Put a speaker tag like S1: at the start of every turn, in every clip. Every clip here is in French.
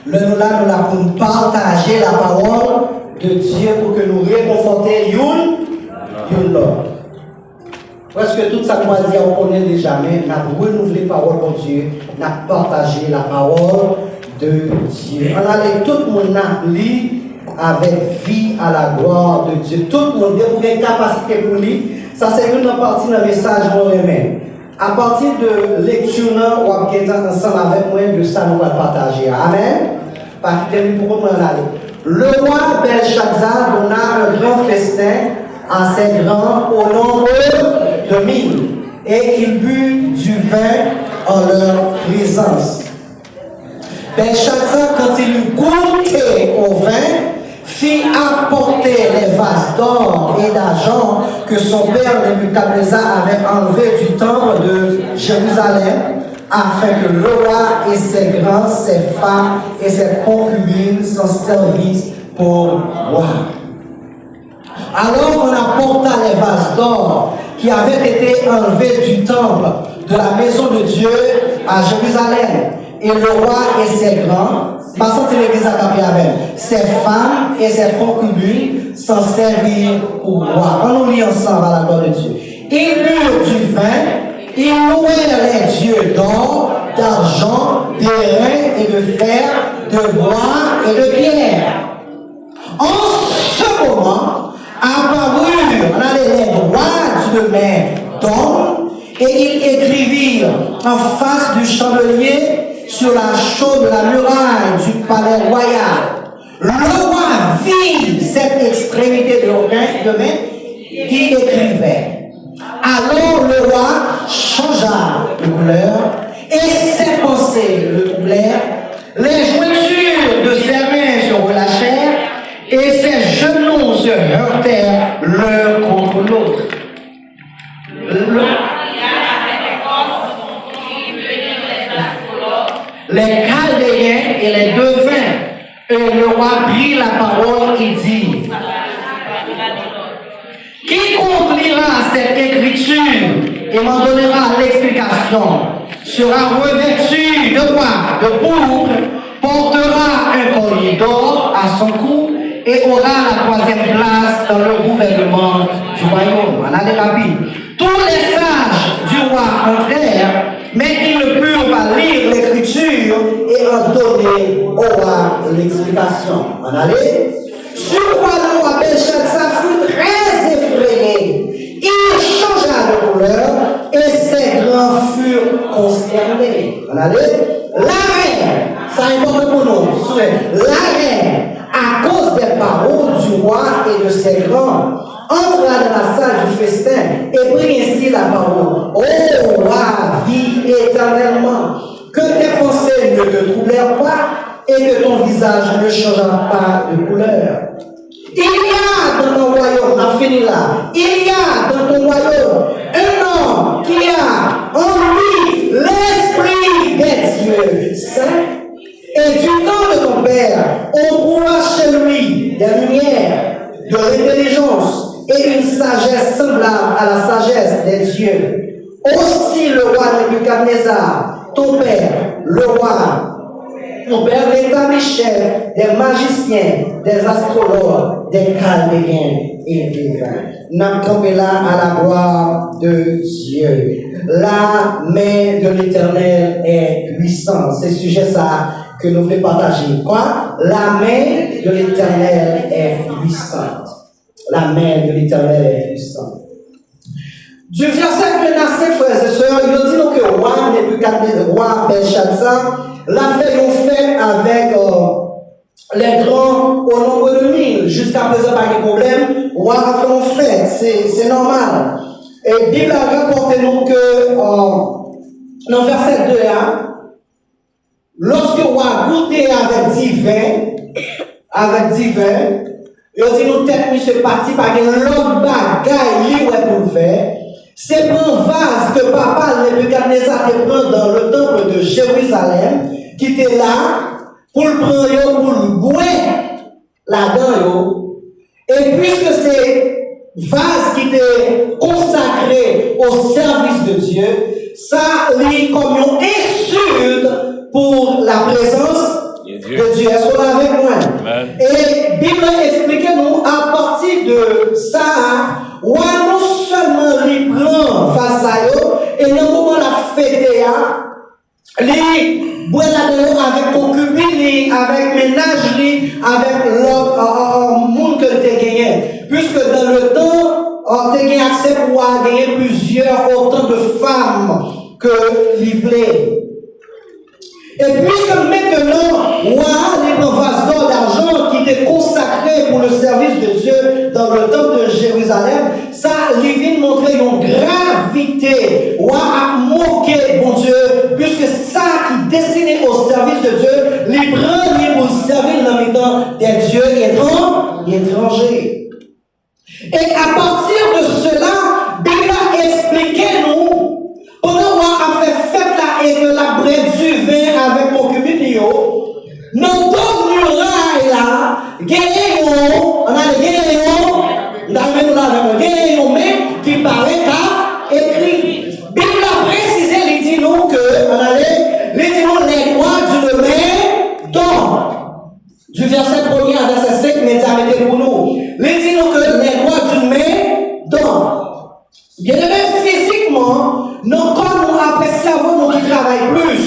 S1: Là, nous là pour nous partager la parole de Dieu pour que nous réconfortions une l'autre. Parce que tout ça qu'on va dire, on connaît déjà, mais nous avons renouvelé la parole de Dieu, nous avons partagé la parole de Dieu. On a tout le monde lire avec vie à la gloire de Dieu. Tout le monde a une capacité pour lire. Ça, c'est une partie d'un message qu'on remet. À partir de lecture, on va être ensemble avec moi de ça, nous allons partager. Amen. Parce que pour moi, le roi Belshazzar donna un grand festin à ses grands au nombre de 1000, et il but du vin en leur présence. Belshazzar, quand il eut goûté au vin, fit apporter les vases d'or et d'argent que son père Nebuchadnezzar avait enlevés du temple de Jérusalem, afin que le roi et ses grands, ses femmes et ses concubines s'en servissent pour boire. Alors on apporta les vases d'or qui avaient été enlevés du temple de la maison de Dieu à Jérusalem, et le roi et ses grands, passant de l'église à Capéavel, ses femmes et ses concubines s'en servirent pour boire. On nous lit ensemble à la gloire de Dieu. Ils burent du vin, ils louèrent les dieux d'or, d'argent, d'airain et de fer, de bois et de pierre. En ce moment, apparurent les rois d'une main d'homme, et ils écrivirent en face du chandelier sur la chaude de la muraille du palais royal. Le roi vit cette extrémité de main qui écrivait. Alors le roi changea de couleur et ses pensées le troublèrent. Les jointures de ses mains se relâchèrent et ses genoux se heurtèrent l'un contre l'autre. Les Chaldéens et les devins, et le roi prit la parole et dit: quiconque lira cette écriture et m'en donnera l'explication sera revêtu de quoi? De pourpre, portera un collier d'or à son cou et aura la 3e place dans le gouvernement du royaume. On a les rapides. Tous les sages du roi entrèrent, mais ils ne purent pas lire l'écriture et en donner au roi l'explication. On allait. Sur quoi le roi Belshazzar fut très effrayé. Il changea de couleur et ses grands furent consternés. On allait. La reine, ça importe pour nous. La reine, à cause des paroles du roi et de ses grands, entra dans la salle du festin et prit ainsi la parole. Ô roi, vis éternellement, que tes pensées ne te troublèrent pas et que ton visage ne changera pas de couleur. Il y a dans ton royaume, on finit là, il y a dans ton royaume un homme qui a en lui l'esprit des dieux saints. Et du temps de ton père, on trouva chez lui des lumières, de l'intelligence et une sagesse semblable à la sagesse des dieux. Aussi le roi Nebuchadnezzar, ton père, le roi, ton père l'établit chef des magiciens, des astrologues, des chaldéens et des devins. Nous tombons là à la gloire de Dieu. La main de l'Éternel est puissante. C'est sujet ça que nous voulons partager. Quoi? La main de l'Éternel est puissante. La main de l'Éternel est puissante. Du verset menacé, frères et sœurs, il dit que le roi Nebuchadnezzar, roi Belshazzar, l'a fait une fête avec les grands au nombre de 1000. Jusqu'à présent, pas de problème. Le roi a fait une fête, c'est normal. Et la Bible a rapporté nous que dans verset 2, lorsque le roi goûtait avec divin, il dit nous tête nous se parti par l'autre bagaille libre pour le faire. C'est pour un vase que papa Nebuchadnezzar te prend dans le temple de Jérusalem, qui était là, pour le prendre, pour le boire là-dedans. Et puisque c'est vase qui était consacré au service de Dieu, ça lit comme une insulte pour la présence de Dieu.
S2: Amen.
S1: Et la Bible explique nous à partir de ça, ou non seulement les prend face à eux, et dans le moment la fête, les bois avec concubine, avec ménage, avec l'autre monde que tu as gagné. Puisque dans le temps, tu as gagné accès pour gagner autant de femmes que les blés. Et puisque maintenant, les vase d'or d'argent qui étaient consacrés pour le service de Dieu dans le temple de Jérusalem, ça, les vient montrer une gravité, a moqué, bon Dieu, puisque ça qui est destiné au service de Dieu, les prend pour servir dans le temps des dieux étrangers. Et à partir de cela, Bible a expliqué nous, pendant qu'on a fait fête là et que la brève du vin avec mon cubinio, nous sommes murailles là, on a des gagnons, qui paraît qu'à écrit. Bible a précisé, il dit nous que, les lois du main d'or. Du verset 1er à verset 5, mais ça mettez pour nous. Il dit nous que les lois du main d'or. Bien aimé, physiquement, nos corps nous après cerveau nous qui travaille plus.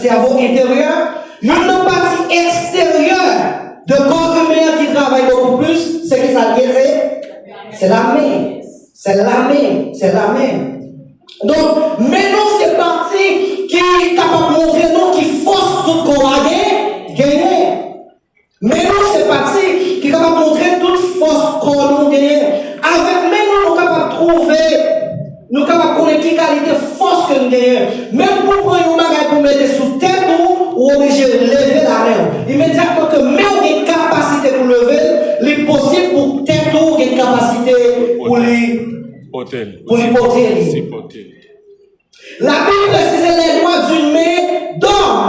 S1: Cerveau intérieur, une partie extérieure de corps humain qui travaille beaucoup plus, c'est qui ça c'est la main. C'est la main. C'est la main. Donc, maintenant, c'est parti qui est capable de montrer nous qui force tout qu'on a gagné. Maintenant, c'est parti qui est capable de montrer toute force qu'on a gagné. Avec maintenant, nous sommes capables de trouver, nous sommes capables de connaître quelle qualité force que nous gagnons. Même pour prendre une bagaille pour mettre sous tête ou obligé de lever la main. Immédiatement que même une capacité pour lever, il est possible pour tête ou une capacité pour les porter. La Bible précise les lois d'une main d'homme.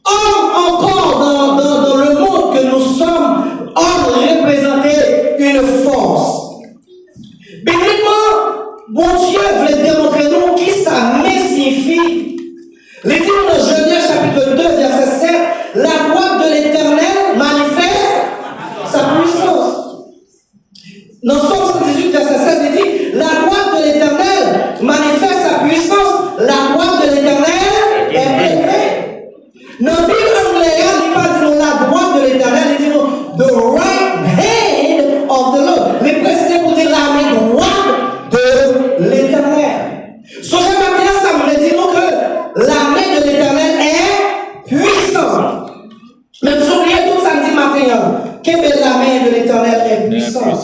S1: Homme encore dans le monde que nous sommes, homme représentait une force. Bibliquement, bon Dieu voulait démontrer nous qui ça signifie. Les dit dans Genèse chapitre 2, verset 7, la droite de l'Éternel manifeste sa puissance. Dans Somme 118, verset 16, il dit, la droite de l'Éternel manifeste sa puissance, la droite de l'Éternel est élevée. Dans la Bible anglaise, il ne parle pas de la droite de l'Éternel, il dit the right hand of the Lord. Les précisé pour dire la main droite de l'Éternel. Sur ce matin, ça me dit que la main de l'Éternel est puissante. Mais souvenez tout samedi matin, que la main de l'Éternel est puissante.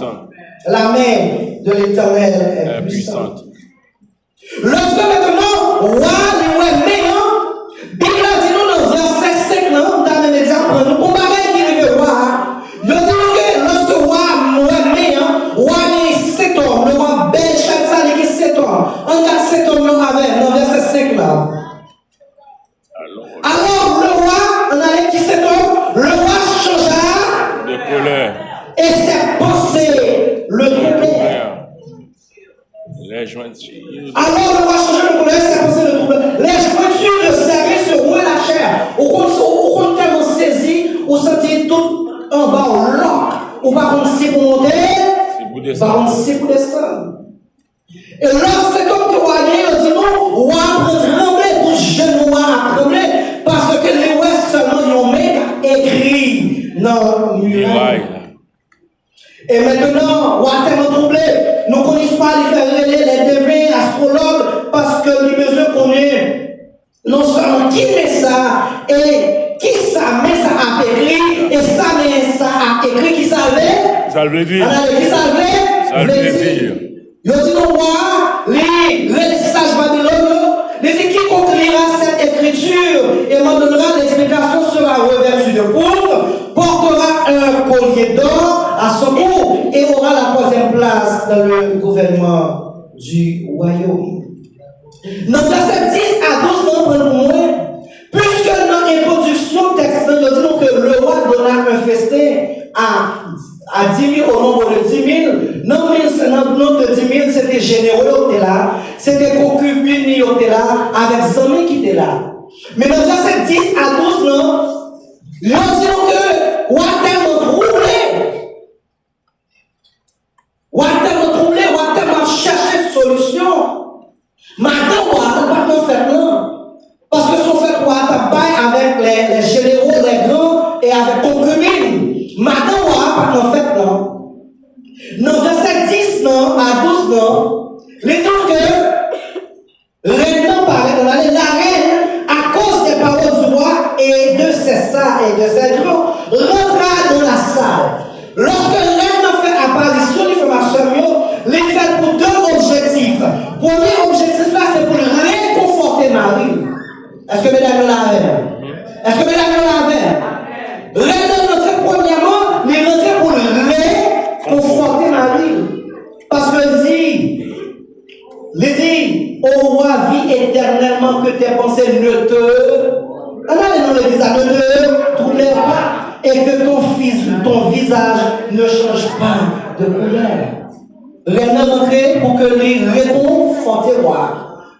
S1: La main de l'Éternel est puissante. Lorsque maintenant, Bible dit nous dans verset 5, dans le même exemple, nous comparons qui veut voir. Je dis que lorsque est 7 hommes, le roi Belshazzar qui est 7 hommes, on a 7 hommes avec, dans verset 5 là. Alors le roi, on a qui 7 hommes, le roi changea de couleur et s'est passé le troublé. Alors le roi changea de couleur, s'est passé le troublé. Les jointures de service se rouaient la chair. Au compte tellement saisi, on sentit tout en bas au loc. Ou par contre, c'est pour monter, par contre, c'est pour descendre. Et lorsque comme tu vois, on dit non, on va trembler, tout jeune à trembler, parce que les ouest seulement ils ont écrit dans le muraille. Et maintenant, on a tellement troublé, nous ne connaissons pas les devins, astrologues, parce que les besoins qu'on est, non seulement qui met ça, et qui ça met ça à écrit, et ça met ça à écrit, qui savait?
S2: Ça veut dire.
S1: Qui savait?
S2: Ça veut dire.
S1: Yo dis nous voir les sages Babylone, les quiconque lira cette écriture et m'en donnera l'explication sera revêtu de pourpre, portera un collier d'or à son cou et aura la troisième place dans le gouvernement du royaume. Dans verset 10 à 12, nous prenons pour moi, puisque dans l'introduction texte, nous disons que le roi donna un festin à 10 000 au nombre de 10 000. Non, mais dans le nombre de 10 000, c'était généreux qui était là, c'était concubine qui était là, avec amis qui étaient là. Mais dans verset 10 à 12, non, nous disons que et de ses jours, rentra dans la salle. Lorsque l'homme fait apparition, il fait ma soeur, il fait pour deux objectifs. Premier objectif là, c'est pour réconforter Marie. Est-ce que mesdames l'avaient? Est-ce que mesdames l'avaient? Rentre premièrement, il rentre pour réconforter Marie. Parce que il dit, ô roi, vis éternellement que tes pensées ne te troublent pas et que ton visage ne change pas de couleur. Rien rentré pour que les réconforter roi.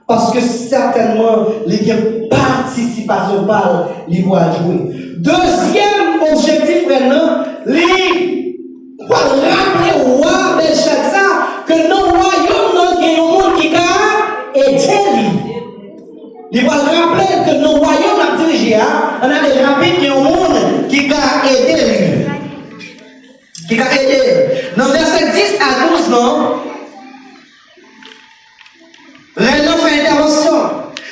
S1: Parce que certainement, les participation par les voix jouer. Deuxième objectif maintenant, les rappeler au roi Belshazzar que nos royaumes, il y a un monde qui a été libre. Il va rappeler que nos royaumes à diriger, on a des rappeler qu'il y a un monde qui a aidé lui. Qui a aidé. Dans verset 10 à 12, non? Renan fait intervention.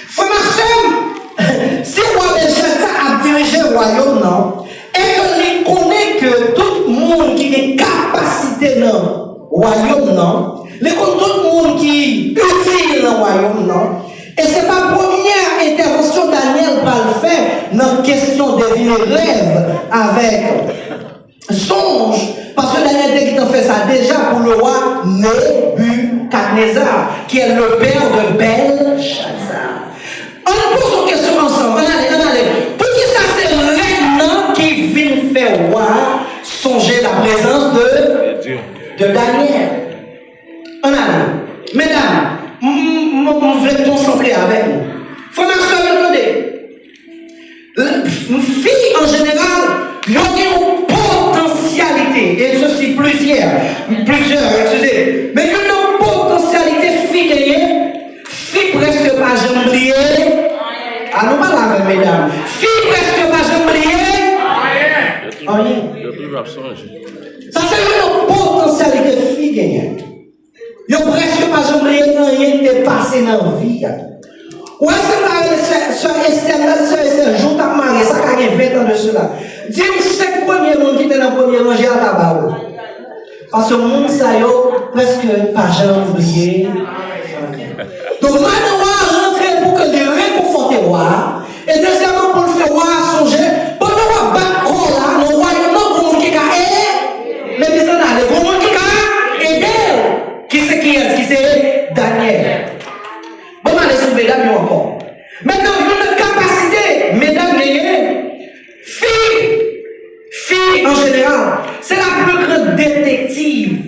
S1: Frère Marcel, si le roi Belshazzar a dirigé le royaume, non? Et qu'on connaît que tout le monde qui a capacité dans le royaume, non? Les tout le monde qui est utile dans le royaume, non? Et ce n'est pas la première intervention Daniel par le fait dans la question de rêve avec songe. Parce que Daniel qui fait ça déjà pour le roi Nebuchadnezzar, qui est le père de Belshazzar. On pose une question ensemble. Allez. Pour qui ça c'est maintenant qui vient faire roi songer la présence de Daniel? On a mesdames, on veut être concentré avec nous. Frère Marcel, attendez. Fille en général, il y a une potentialité, et ceci plusieurs, excusez, mais il y a une potentialité fille presque pas jamblier. Ah, nous parlons avec mesdames. Fille presque pas jamblier. Ça c'est une potentialité fille gagnante. Il y a presque pas jamblier, rien de passé dans la vie. Ou est-ce que Esther, jour ta marié, ça a 20 ans de cela. Dis-moi, c'est le premier monde qui était dans le premier rangé à tabac. Parce que le monde, ça y est, presque pas jamais oublié. Donc, maintenant, rentrer pour que les réconforter, et deuxièmement, pour le faire songer, pour nous battre là, nous voyons notre monde qui a aidé, mais les monde qui a aidé. Qui c'est Daniel. Bon, allez sur mesdames encore. Maintenant, il y a une capacité, mesdames, fille en général, c'est la plus grande détective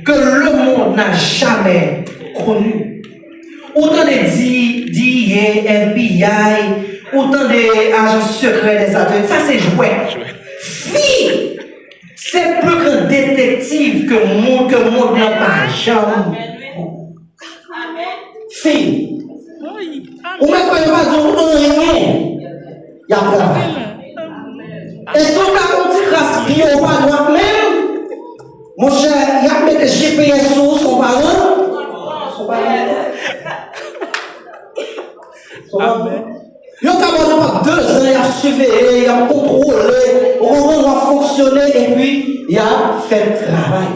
S1: que le monde n'a jamais connue. Autant de DIA, FBI, autant d'agents secrets des ateliers, ça c'est jouet. Fille, c'est la plus grande détective que le monde n'a pas jamais. Fille. Ou même quand il va dire rien, il y a travail. Est-ce qu'on a un petit raspillé au pas droit même? Mon cher, il y a mis des GPS sur son parent. Il y a pas 2 ans, il a surveillé, il a contrôlé, on va fonctionner et puis il a fait le travail.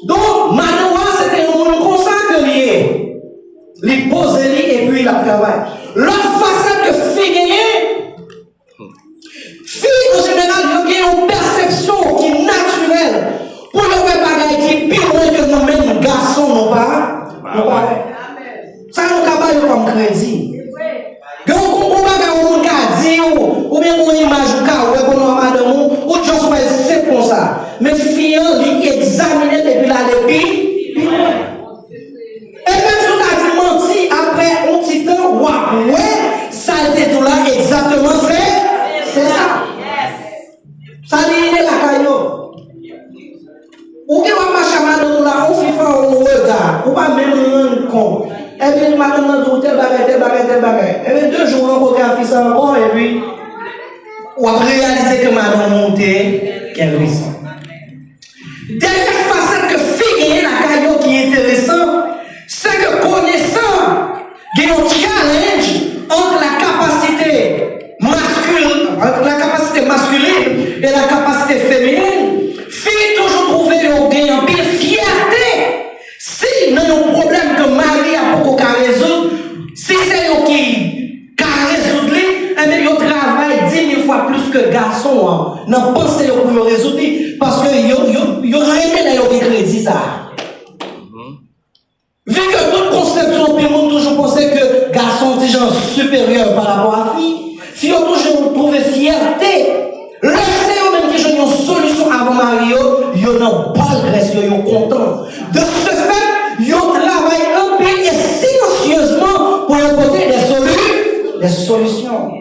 S1: Donc, maintenant, c'était un monde comme ça que lié. Il pose et puis il a travaillé. L'autre facette que fille en général, il y a une perception qui est naturelle pour le bagaille qui est pire que nous-mêmes, garçons, non pas. Ça nous travaille comme crédit. Il y a un bagage qui a dit, ou bien une image qui a dit, ou madame, ou juste c'est comme ça. Mais fille, il examine depuis la lépi. Et même si on a dit menti, après un petit temps, ouais, ça a été tout là, exactement c'est ça. Ça dit, il est la caillou. Ou qui va marcher à madame là, on fait un regard, ou pas même rendre compte. Et puis, madame nan tout, tel bagay. Et puis, 2 jours, on va faire un fils encore, et puis, on va réaliser que madame monté, qu'elle ressent. Dernière facette que fait la caillou qui est intéressant, c'est que connaissant, il y a un challenge entre la capacité et la capacité féminine, fille toujours trouver un gain en pile fierté. Si nous avons un problème que Marie a beaucoup qu'à résoudre, si c'est eux qui résoudre, mais ils travaillent 10 000 fois plus que garçons. Hein. Non, pensez pour le résoudre parce que ils remettent dans le crédit ça. Vu que toute conception, puis monde toujours pensé que garçon est genre supérieur par rapport à fille, si on toujours trouvé fierté, laissez-eux même qui ont une solution avant Mario, ils n'ont pas le reste, ils sont contents. De ce fait, ils travaillent un peu et silencieusement pour apporter des solutions.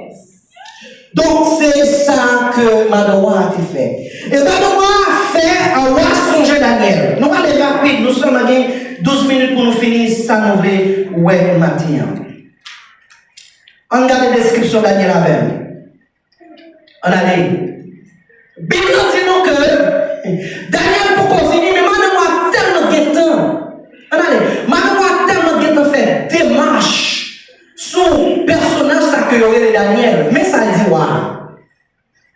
S1: Donc c'est ça que Manoa a fait. Et Manoa a fait un roi songer Daniel. Nous allons aller rapide, nous sommes à 12 minutes pour nous finir ça nous voulons ouais matin. On regarde la description de Daniel avec. On allait. Bible dit nous que Daniel pour qu'on finisse, mais Manoa tellement guettant. On allait. Manoa tellement guettant fait démarche. Son personnage, ça que aurait Daniel, mais ça dit quoi?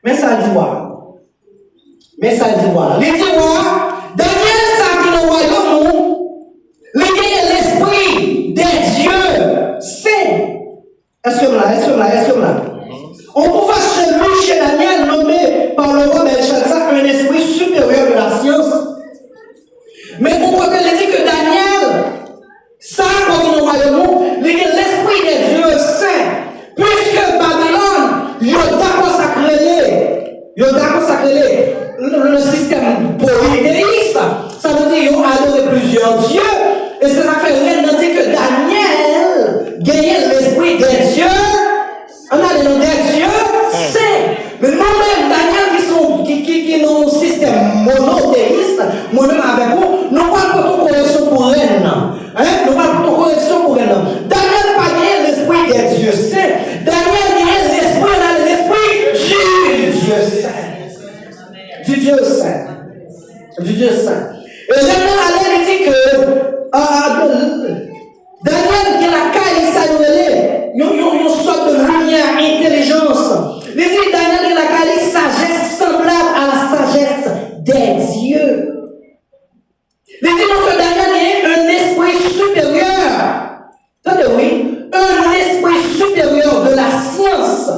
S1: Mais ça dit quoi? Mais ça dit quoi? Les dit quoi? Daniel, ça qui le royaume, l'esprit des dieux saints. Est-ce que là? On pouvait chez Daniel nommé par le roi Belshazzar un esprit supérieur de la science. Mais pourquoi il dit que Daniel, ça comme le royaume, l'esprit des dieux saints, puisque Babylone, il a consacré le système polythéiste, ça veut dire qu'ils ont adoré plusieurs dieux, et ça fait rien de dire que Daniel gagnait l'esprit des dieux, on a les noms des dieux saints. Mais nous-mêmes, Daniel, qui ont un système monothéiste, moi-même avec vous, nous parlons pas de correction pour elle. Nous parlons de correction pour elle. Daniel n'a pas gagné l'esprit des dieux saints. Daniel gagne l'esprit du Dieu saint. Du Dieu saint. Du Dieu saint. Et Daniel allait dire que Daniel qui est la caille, ça nous une sorte de lumière, intelligence. Les dit Daniel qui est la caille, sagesse semblable à la sagesse des dieux. Les dit que Daniel est un esprit supérieur. Attendez, oui. Un esprit supérieur de la science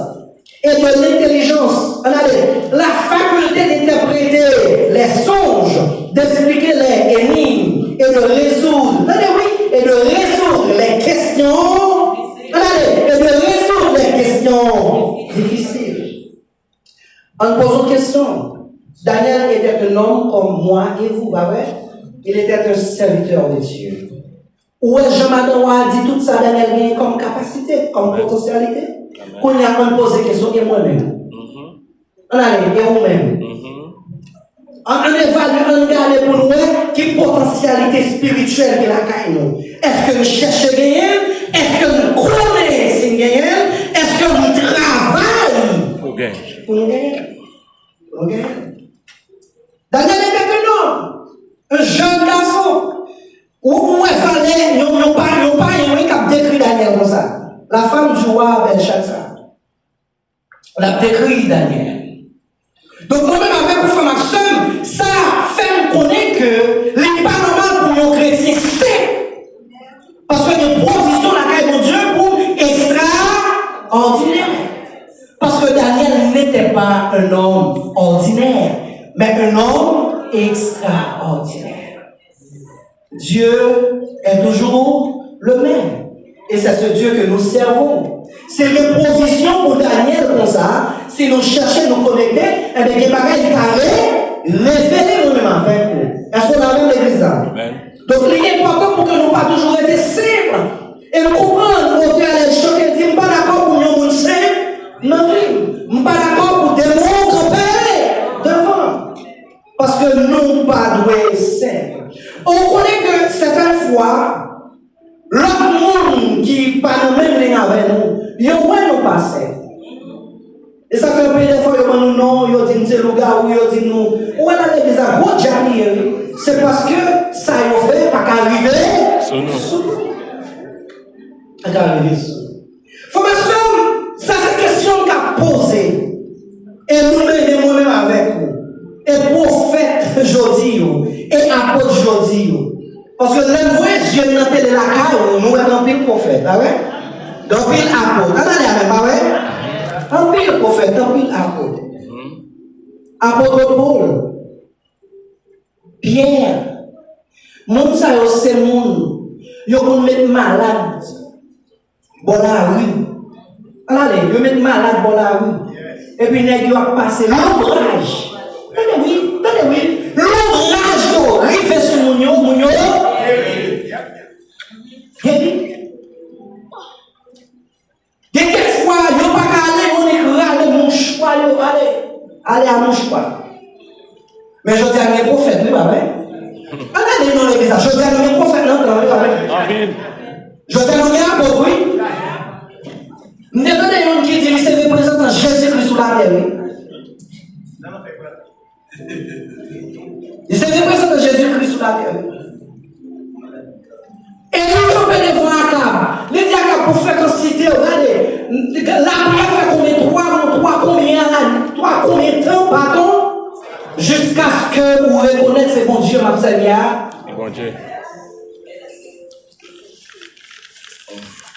S1: et de l'intelligence. La faculté d'interpréter les songes, d'expliquer les énigmes et de résoudre. Attendez, oui. Et de résoudre les questions. Et de résoudre les questions difficiles. En posant une question, Daniel était un homme comme moi et vous, pas vrai? Il était un serviteur de Dieu. Où est Jean-Manoa a dit tout ça, Daniel gagne comme capacité, comme potentialité? Qu'on y a posé question, et moi-même. On a et vous-même. On évalue, on regarde pour nous, quelle potentialité spirituelle qu'il a gagné nous. Est-ce que nous cherchons gagner? Est-ce que nous connaissons gagner? Est-ce que nous travaillons pour gagner? Pour nous gagner. Pour nous gagner. Daniel était un homme, un jeune garçon. Où est fallait, nous pas qui décrit Daniel comme ça. La femme du roi Belshazzar. On a décrit Daniel. Donc, moi-même, avec pour faire ma soeur, ça fait me connaître que les pas normal pour nos chrétiens, c'est parce que nous provisions la caille de Dieu pour extraordinaire. Parce que Daniel n'était pas un homme ordinaire, mais un homme extraordinaire. Dieu est toujours le même. Et c'est ce Dieu que nous servons. C'est une provision pour Daniel comme ça. Si nous cherchons à nous connecter, eh bien, les bagages carrés, révélez nous-mêmes avec nous. Est-ce qu'on a même l'église? Donc, il est important pour que nous ne pas toujours être simples. Et nous comprendre, au terrain de choc, et dire, pas d'accord pour nous, nous simple, non, oui. Pas d'accord pour démontrer devant. Parce que nous, pas doués simples. On connaît que certaines fois, l'autre monde qui pas nous même les avec nous, ils ont nous passer. Et ça fait un peu de fois, ils nous non, ils disent c'est le gars, ou ils disent nous. Où est la l'église à gros Jamie? C'est parce que ça y a fait, pas qu'à arriver. Pas qu'à arriver. Formation, ça c'est une question qu'a posée. Et nous-mêmes, moi-même avec. Parce que l'un voit, Dieu n'a pas de la caille, nous avons un pile prophète, ah ouais? Un pile apôtre. Attendez, ah ouais? Un pile prophète, un pile apôtre. Apôtre Paul, Pierre, moun sa yo c'est moun, yo kon met malade, bon la rue. Allez, yo met malade bon la rue. Et puis nèg yo a passé l'ombrage. Tenez oui, l'ombrage yo rive sur moun yo. Quelquefois, yo pas aller, on est râler mon choix, yo aller à mon choix. Mais je dis à mes prophètes, oui, pas vrai? Allez dans l'église, je dis à mes prophètes, non, pas vrai? Je dis à mes apôtres, oui. Nous devons dire qui dit, c'est représentant Jésus-Christ sur la terre, oui. C'est représentant Jésus-Christ sur la terre. Et nous devons les voir à Akab. Les diacres pour faire une cité, regardez, la prière fait combien de temps, pardon? Jusqu'à ce que vous reconnaissez c'est bon Dieu, ma Seigneur.
S2: Bon Dieu.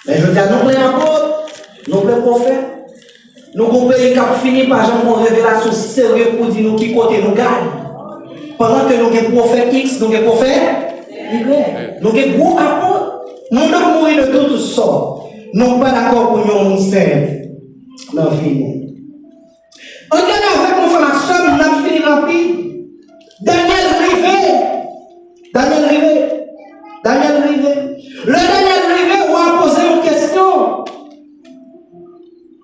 S1: Mais je dis à nous, les apôtres, nous, les prophètes, nous, qu'on pays qui a fini par une révélation sérieuse pour dire nous qui côté nous gagne. Pendant que nous avons prophète X, nous avons prophète Y. Nous avons gros apôtres. Nous devons mourir de tout ça. Nous ne sommes pas d'accord pour nous ministère. Non, fini. On regarde avec mon frère Maxime, nous avons fini rapide. Daniel Rivet. Le Daniel Rivet, on a posé une question.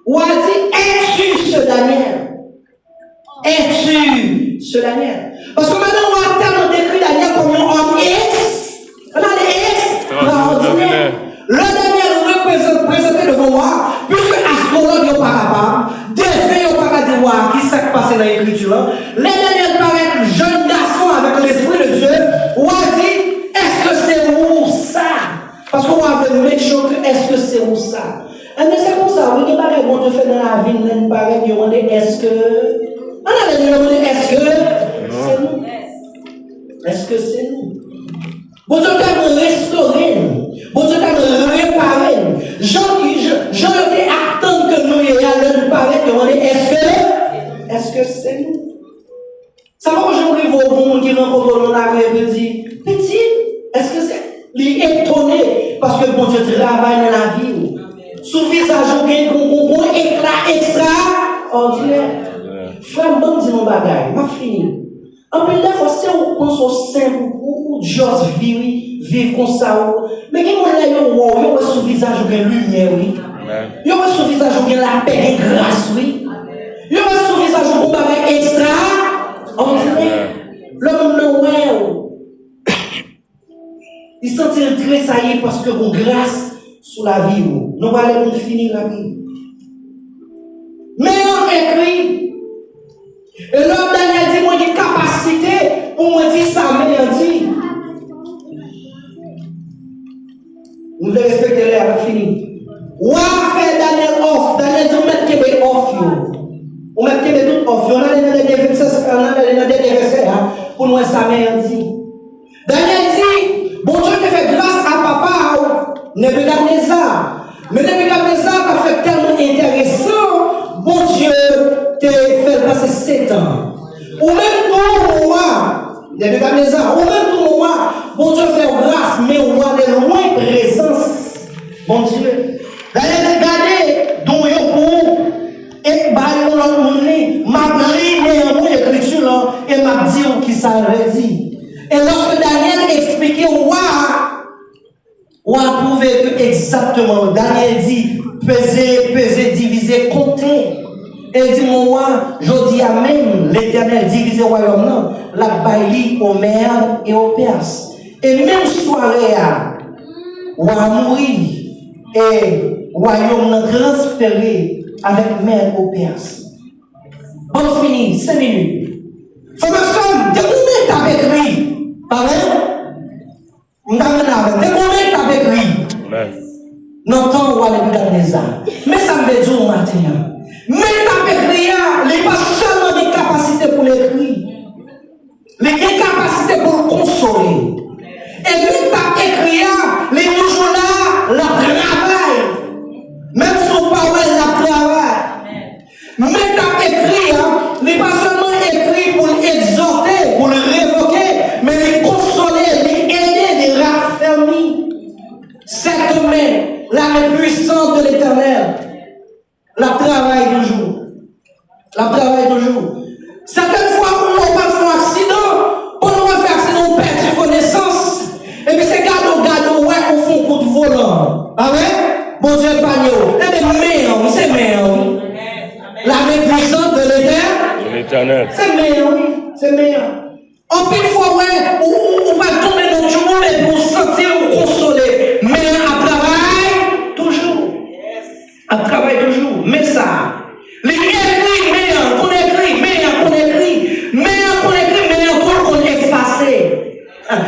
S1: On a dit, es-tu ce Daniel? Parce que maintenant, on a tellement décrit Daniel comme un homme X. On a des X extraordinaires. Le Daniel présenté devant moi, puisque astrologue n'est pas capable, défait n'est pas capable qui s'est passé dans l'écriture. Le Daniel paraît un jeune garçon avec l'esprit de Dieu. On a dit, est-ce que c'est où ça? Parce qu'on a fait une chose, est-ce que c'est où ça? Mais c'est comme ça, oui, il n'y a pas de bon Dieu fait dans la vie, il n'y a pas de demander est-ce que. On a demandé est-ce que c'est nous? Est-ce que c'est nous? Bon Dieu t'a restauré, bon Dieu t'a réparé. Jean était attendre que nous y allions parler, demander est-ce que c'est nous? Ça va aujourd'hui vos bons qui rencontrent dans la rue et disent petit, est-ce que c'est. Il est étonné parce que bon Dieu travaille dans la vie. Sous visage, on a un éclat extraordinaire. Frère, bon, dis mon bagage, m'a fini. En plus, des fois, c'est où on se simple, ou juste vivre comme ça. Mais qui m'a dit, yo, sous visage, on a lumière, oui. Yo, sous visage, on a la paix et grâce, oui. Yo, sous visage, on a un bagage extraordinaire. L'homme Noël, il sentit tressaillir parce que vous grâce sous la vie. Nous allons finir la vie. Mais on écrit. Et l'homme Daniel dit, moi, j'ai capacité pour me dire ça, mais il dit. Nous devons respecter l'air, on a fini. Ou a fait Daniel off. Daniel dit, on met Québec off, yo. On met Québec tout off. On a des versets, pour nous ça, mais il dit. Daniel dit, bon Dieu te fait grâce à papa, Nebuchadnezzar. Mais Nebuchadnezzar a fait tellement intéressant, bon Dieu te fait passer 7 ans. Ou même ton roi, Nebuchadnezzar, ou même ton roi, bon Dieu fait grâce, mais au roi de loin présence. Bon Dieu. D'ailleurs, regardez, dont il y a pour, et bah, m'a pris néanmoins l'écriture là, et m'a dit qui ça veut dire. Et lorsque Daniel expliquait au roi, on a prouvé que exactement, Daniel dit, peser, diviser, compter. Et dit, mon roi, je dis à même l'éternel diviser royaume, non, la baillie aux Mèdes et aux Perses. Et même soirée, on a mouru et royaume transféré avec Mèdes aux Perses. On finit, 5 minutes. Faut me faire, de combien t'as écrit? Pas vrai? On t'a de combien t'as écrit? Non, tant on va les Nebuchadnezzar. Mais ça me veut dire au matin. Mais t'as écrit, il n'y a pas seulement des capacités pour l'écrire. Mais des capacités pour le consoler. Et même t'as Certaines fois, on va faire un accident. Pendant qu'on fait accident, on perd ses connaissances. Et puis c'est gado, ouais, on fait un coup de volant. Ah ouais? Bon Dieu, pagnon. Eh bien, mais, c'est mais. La main puissante de l'éternel. C'est meilleur, oui. C'est meilleur. En plus, fois, ouais, on va tomber dans le jour et pour sentir ou consoler. Mais à travail, toujours. À travail, toujours. Mais ça. Les écrits, meilleur, qu'on écrit, meilleur, qu'on écrit. Meilleur qu'on écrit, meilleur qu'on effacé. Hein?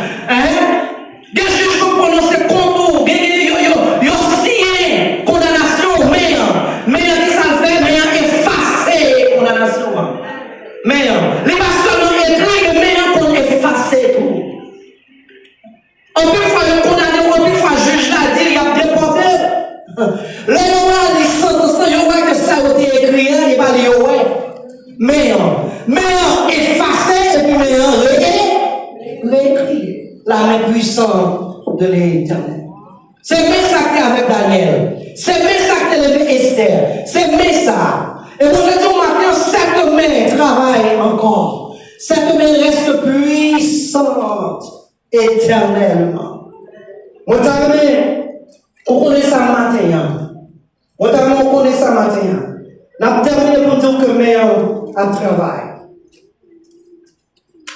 S1: Des juges qui prononcent contour, yo signé condamnation, meilleur qui ça fait, meilleur effacé condamnation. Meilleur. Les pasteurs ont écrit, mais meilleur qu'on effacé tout. On peut faire le condamner, on peut faire juge là, dire, il y a déporté. Le noir, les sentences, il voit que ça a été écrit, il va dire, ouais. Meilleur effacé, et puis meilleur réécrit. La main puissante de l'Éternel. C'est même ça que avec Daniel. C'est même ça que avec Esther. C'est même ça. Et vous avez dit au matin, cette main travaille encore. Cette main reste puissante éternellement. Mon ami, on connaît ça matin. Mon ami, on connaît ça matin. On a terminé pour dire que meilleur à travail.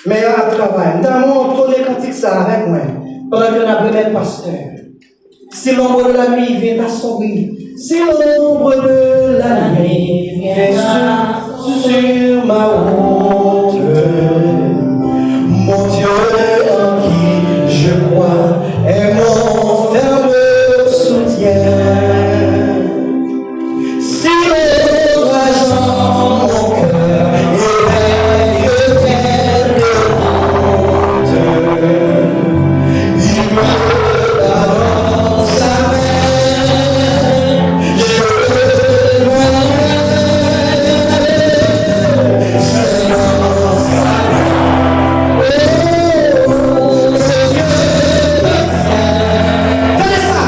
S1: Meilleur à travail. Nous avons tourné cantique ça avec moi. Pendant que nous avons le pasteur. Si l'ombre de la nuit vient à sourire. Si l'ombre de la nuit vient sur ma route. Mon Dieu en qui je crois est mon ferme soutien. Si l'orage en mon cœur éveille quelque honte, il me la dans sa main, je le c'est dans sa main. Oh, c'est Dieu qui fait. Tenez ça.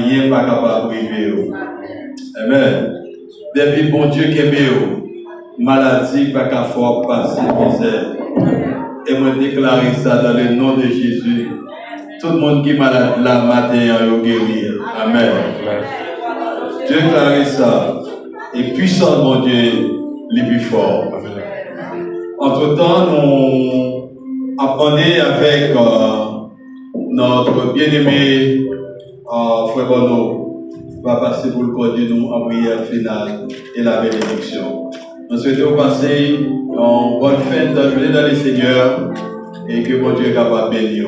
S2: rien pas capable de priver. Amen. Depuis bon Dieu qui est maladie pas capable passer misère. Et moi déclarer ça dans le nom de Jésus. Tout le monde qui est malade là matin est guéri. Amen. Dieu déclare ça. Et puissant mon Dieu, le plus fort. Entre-temps, nous apprenons avec notre bien-aimé Frère Bono va passer pour le conduire nous en prière finale et la bénédiction. Nous souhaitons passer en bonne fin de journée dans le Seigneur et que mon Dieu est capable de bénir.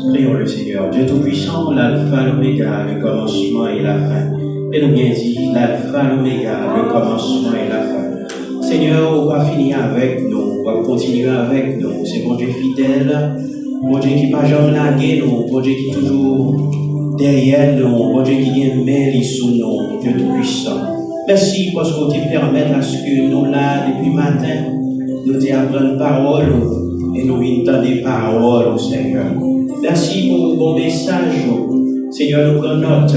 S3: Prions le Seigneur, Dieu Tout-Puissant, l'Alpha, l'Oméga, le commencement et la fin. Et nous bien dit, l'Alpha, l'Oméga, le commencement et la fin. Seigneur, on va finir avec nous, on va continuer avec nous. C'est mon Dieu fidèle, mon Dieu qui n'a jamais lagué nous, mon Dieu qui est toujours derrière nous, mon Dieu qui vient mêler sous nous, Dieu Tout-Puissant. Merci parce que tu permets à ce que nous là, depuis le matin, nous t'apprenions parole et nous entendons des paroles, Seigneur. Merci pour le bon message. Seigneur, nous prenons note.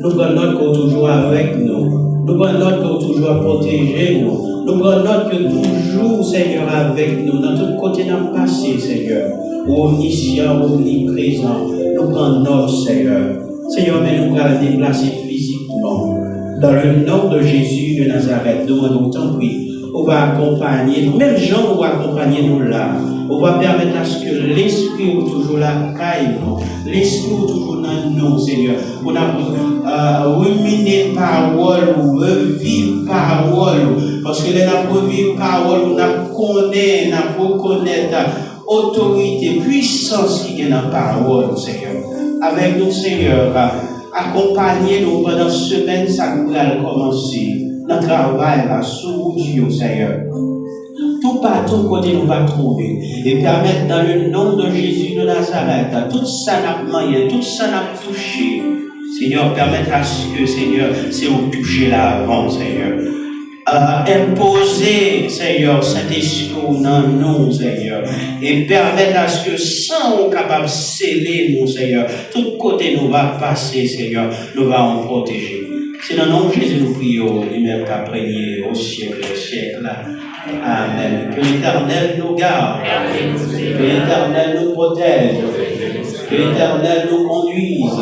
S3: Nous prenons note que toujours avec nous. Nous prenons note que toujours protéger nous. Nous prenons note que toujours, Seigneur, avec nous. Dans tout côté d'un passé, Seigneur. Omniscient, omniprésent. Nous prenons note, Seigneur. Seigneur, mais nous allons déplacer physiquement. Dans le nom de Jésus de Nazareth, nous demandons tant pis. On va accompagner nous. Même Jean, on va accompagner nous là. On va permettre à ce que l'Esprit est toujours là, l'Esprit est toujours dans nous, Seigneur. On a ruminer parole, ou revivre parole. Parce que là, on a revivre parole, on a connaître, on a reconnaître autorité, puissance qui est dans la parole, Seigneur. Avec nous, Seigneur, accompagnez-nous pendant cette semaine, ça va commencer. Notre travail là, sous Dieu, Seigneur. Tout partout côté nous va trouver et permettre dans le nom de Jésus de Nazareth, tout ça n'a moyen, tout ça n'a touché. Seigneur, permettre à ce que, Seigneur, c'est vous toucher là avant, Seigneur. Imposer, Seigneur, Saint-Esprit dans nous, Seigneur, et permettre à ce que sans on capable de sceller nous, Seigneur, tout côté nous va passer, Seigneur, nous va en protéger. C'est dans le nom de Jésus nous prions, lui-même qu'a prié au siècle des siècles. Amen. Que l'Éternel nous garde, que l'Éternel nous protège, que l'Éternel nous conduise.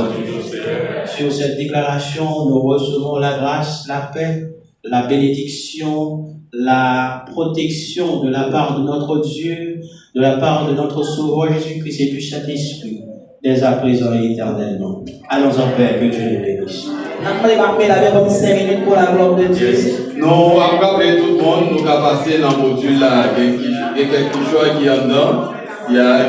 S3: Sur cette déclaration, nous recevons la grâce, la paix, la bénédiction, la protection de la part de notre Dieu, de la part de notre Sauveur Jésus-Christ et du Saint-Esprit, dès à présent et éternellement. Allons en paix, que Dieu nous bénisse.
S4: Comme 5 minutes pour la gloire de Dieu.
S2: Nous allons rappeler tout le monde, nous allons passer dans le module là, il y a quelque chose qui est en dedans. Il y a